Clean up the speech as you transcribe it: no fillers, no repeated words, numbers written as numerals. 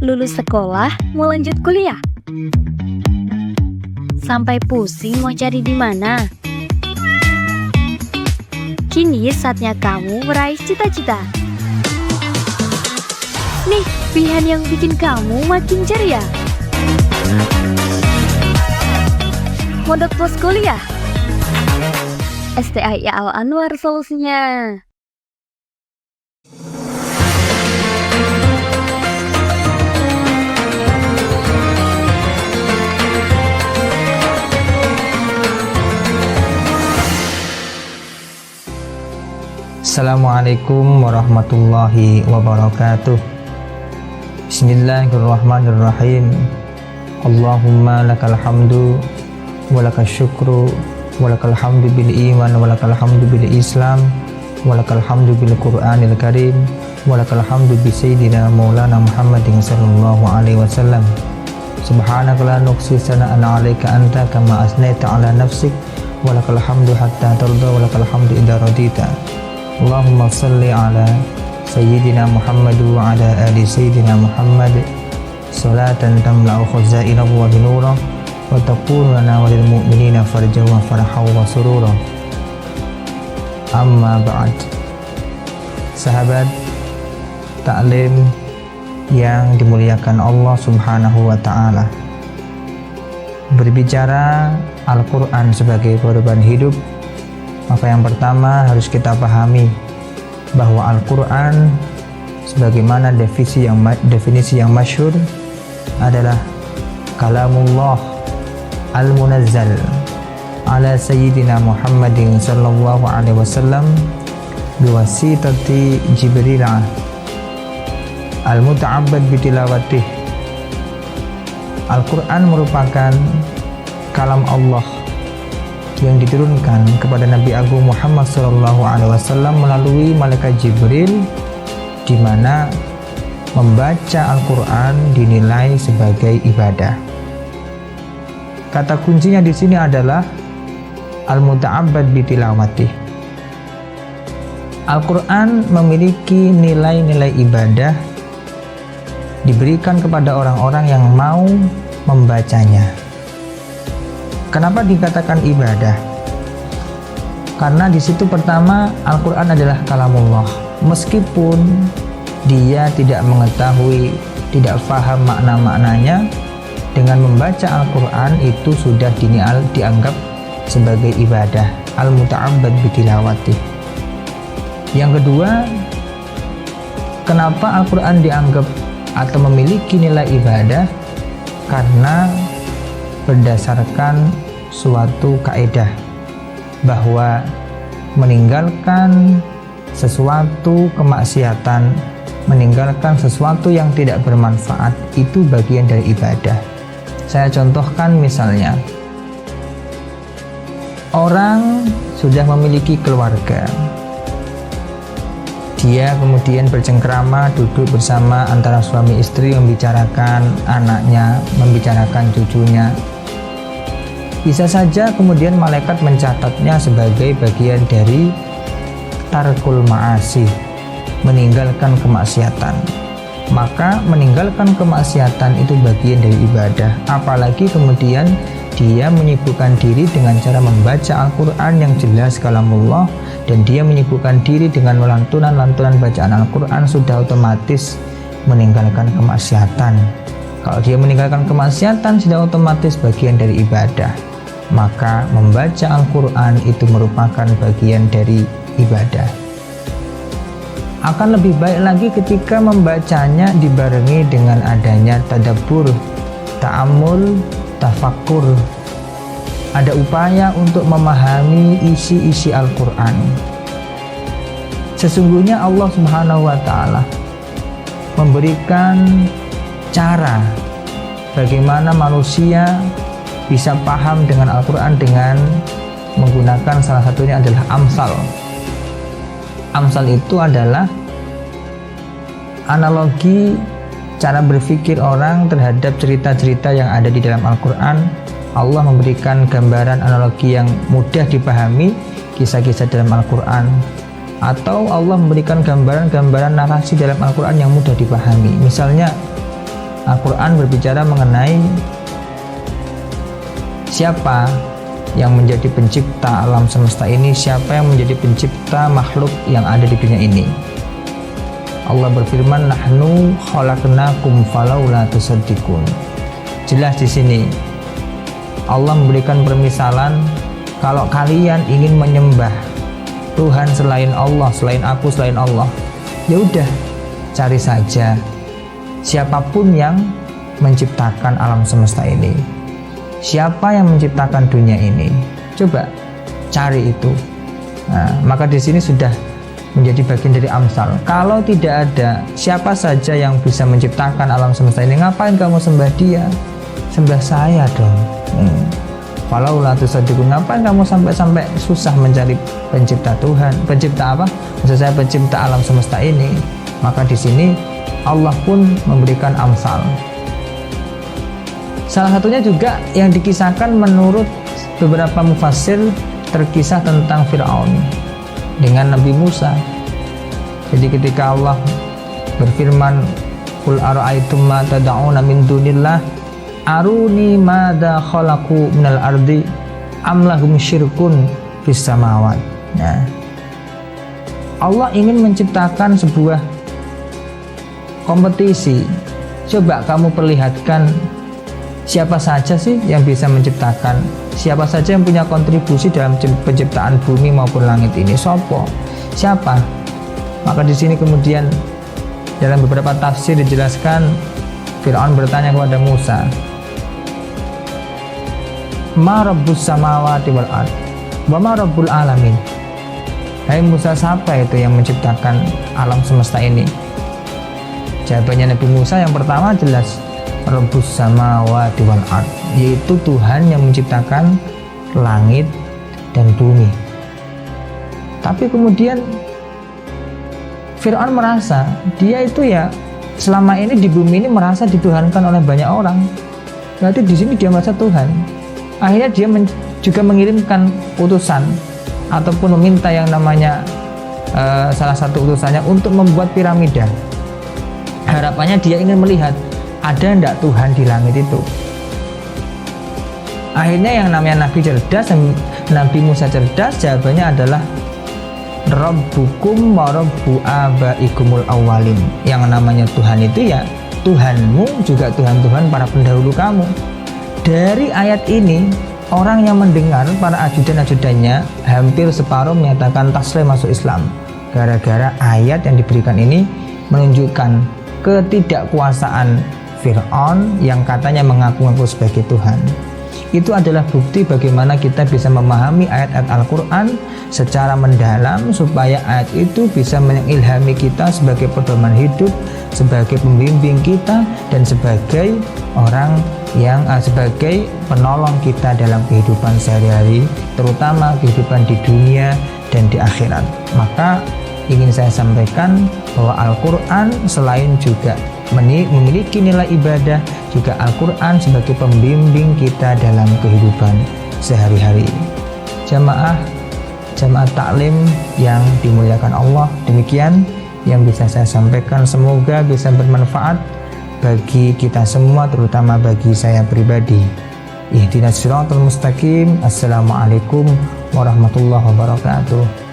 Lulus sekolah, mau lanjut kuliah. Sampai pusing mau cari di mana. Kini saatnya kamu meraih cita-cita. Nih, pilihan yang bikin kamu makin ceria. Mondok Pos Kuliah. STIA Al Anwar solusinya. Assalamualaikum warahmatullahi wabarakatuh. Bismillahirrahmanirrahim. Allahumma lakal hamdu wa lakal syukru wa lakal hamdu bil iman wa lakal hamdu bil islam wa lakal hamdu bil qur'anil karim wa lakal hamdu bi sayyidina maulana Muhammadin sallallahu alaihi wasallam. Subhanaka la nuqsi sana'an 'alaika anta kama asnaita 'ala nafsik wa lakal hamdu hatta tarda wa lakal hamdu idza radita. Allahumma salli ala Sayyidina Muhammad wa ala ali Sayyidina Muhammad salatan tamla'u khazainahu wa binura wa takunu lana wa lil mu'minina farja wa farha wa surura. Amma ba'd. Sahabat taklim yang dimuliakan Allah Subhanahu wa ta'ala, berbicara Al-Quran sebagai korban hidup, maka yang pertama harus kita pahami bahwa Al-Quran sebagaimana definisi yang masyhur adalah kalamullah al-munazzal ala sayyidina Muhammadin sallallahu alaihi wasallam biwasitati Jibril al-muta'abbad bitilawatih. Al-Quran merupakan kalam Allah yang diturunkan kepada Nabi Agung Muhammad SAW melalui malaikat Jibril, di mana membaca Al-Quran dinilai sebagai ibadah. Kata kuncinya di sini adalah al-muta'abbad bitilawatih. Al-Quran memiliki nilai-nilai ibadah diberikan kepada orang-orang yang mau membacanya. Kenapa dikatakan ibadah? Karena di situ pertama Al-Quran adalah kalamullah. Meskipun dia tidak mengetahui, tidak paham makna-maknanya, dengan membaca Al-Quran itu sudah dianggap sebagai ibadah. Al-muta'abbad bitilawati. Yang kedua, kenapa Al-Quran dianggap atau memiliki nilai ibadah? Karena berdasarkan suatu kaidah bahwa meninggalkan sesuatu kemaksiatan, meninggalkan sesuatu yang tidak bermanfaat itu bagian dari ibadah. Saya contohkan misalnya, orang sudah memiliki keluarga, dia kemudian bercengkrama duduk bersama antara suami istri membicarakan anaknya, membicarakan cucunya. Bisa saja kemudian malaikat mencatatnya sebagai bagian dari tarkul ma'asi, meninggalkan kemaksiatan. Maka meninggalkan kemaksiatan itu bagian dari ibadah. Apalagi kemudian dia menyibukkan diri dengan cara membaca Al-Quran yang jelas kalamullah, dan dia menyibukkan diri dengan lantunan-lantunan bacaan Al-Quran, sudah otomatis meninggalkan kemaksiatan. Kalau dia meninggalkan kemaksiatan sudah otomatis bagian dari ibadah. Maka membaca Al-Quran itu merupakan bagian dari ibadah. Akan lebih baik lagi ketika membacanya dibarengi dengan adanya tadabbur, ta'ammul, tafakkur. Ada upaya untuk memahami isi-isi Al-Quran. Sesungguhnya Allah Subhanahu wa ta'ala memberikan cara bagaimana manusia bisa paham dengan Al-Quran dengan menggunakan salah satunya adalah amsal. Amsal itu adalah analogi cara berpikir orang terhadap cerita-cerita yang ada di dalam Al-Quran. Allah memberikan gambaran analogi yang mudah dipahami, kisah-kisah dalam Al-Quran. Atau Allah memberikan gambaran-gambaran narasi dalam Al-Quran yang mudah dipahami. Misalnya Al-Quran berbicara mengenai siapa yang menjadi pencipta alam semesta ini, siapa yang menjadi pencipta makhluk yang ada di dunia ini. Allah berfirman, nahnu khalaqnakum falaula tusaddiqun. Jelas di sini Allah memberikan permisalan, kalau kalian ingin menyembah Tuhan selain Allah, selain aku, selain Allah, ya udah cari saja siapapun yang menciptakan alam semesta ini, siapa yang menciptakan dunia ini, coba cari itu. Nah, maka di sini sudah menjadi bagian dari amsal. Kalau tidak ada siapa saja yang bisa menciptakan alam semesta ini, ngapain kamu sembah dia? Sembah saya dong. Falaula tusaddiqun, ngapain kamu sampai susah mencari pencipta Tuhan? Pencipta apa? Maksud saya pencipta alam semesta ini. Maka di sini Allah pun memberikan amsal. Salah satunya juga yang dikisahkan menurut beberapa mufassir, terkisah tentang Fir'aun dengan Nabi Musa. Jadi ketika Allah berfirman, qul ara'aytum ma tad'una min dunillah aruni madza khalaqu minal ardi am lahum syirkun fis samawat. Nah, Allah ingin menciptakan sebuah kompetisi. Coba kamu perlihatkan siapa saja sih yang bisa menciptakan, siapa saja yang punya kontribusi dalam penciptaan bumi maupun langit ini. Siapa? Maka di sini kemudian dalam beberapa tafsir dijelaskan, Fir'aun bertanya kepada Musa, ma rabbus samawati wal ard wa ma rabbul alamin. Hai Musa, siapa itu yang menciptakan alam semesta ini? Jawabannya Nabi Musa yang pertama jelas, rabbus samawati wal ard, yaitu Tuhan yang menciptakan langit dan bumi. Tapi kemudian Fir'aun merasa dia itu ya selama ini di bumi ini merasa dituhankan oleh banyak orang. Berarti di sini dia merasa Tuhan. Akhirnya dia juga mengirimkan utusan ataupun meminta yang namanya salah satu utusannya untuk membuat piramida. Harapannya dia ingin melihat ada enggak Tuhan di langit itu. Akhirnya yang namanya Nabi cerdas, Nabi Musa cerdas, jawabannya adalah Rabbukum wa rabbu abaikumul awwalin. Yang namanya Tuhan itu ya Tuhanmu juga Tuhan-Tuhan para pendahulu kamu. Dari ayat ini orang yang mendengar, para ajudan-ajudannya hampir separuh menyatakan taslim masuk Islam. Gara-gara ayat yang diberikan ini menunjukkan ketidakkuasaan Fir'aun yang katanya mengaku-ngaku sebagai Tuhan. Itu adalah bukti bagaimana kita bisa memahami ayat-ayat Al-Quran secara mendalam, supaya ayat itu bisa mengilhami kita sebagai pedoman hidup, sebagai pembimbing kita, dan sebagai orang yang sebagai penolong kita dalam kehidupan sehari-hari, terutama kehidupan di dunia dan di akhirat. Maka ingin saya sampaikan bahwa Al-Quran selain juga memiliki nilai ibadah, juga Al-Quran sebagai pembimbing kita dalam kehidupan sehari-hari. Jamaah taklim yang dimuliakan Allah, demikian yang bisa saya sampaikan, semoga bisa bermanfaat bagi kita semua, terutama bagi saya pribadi. Ihdinas siratal mustaqim. Assalamualaikum warahmatullahi wabarakatuh.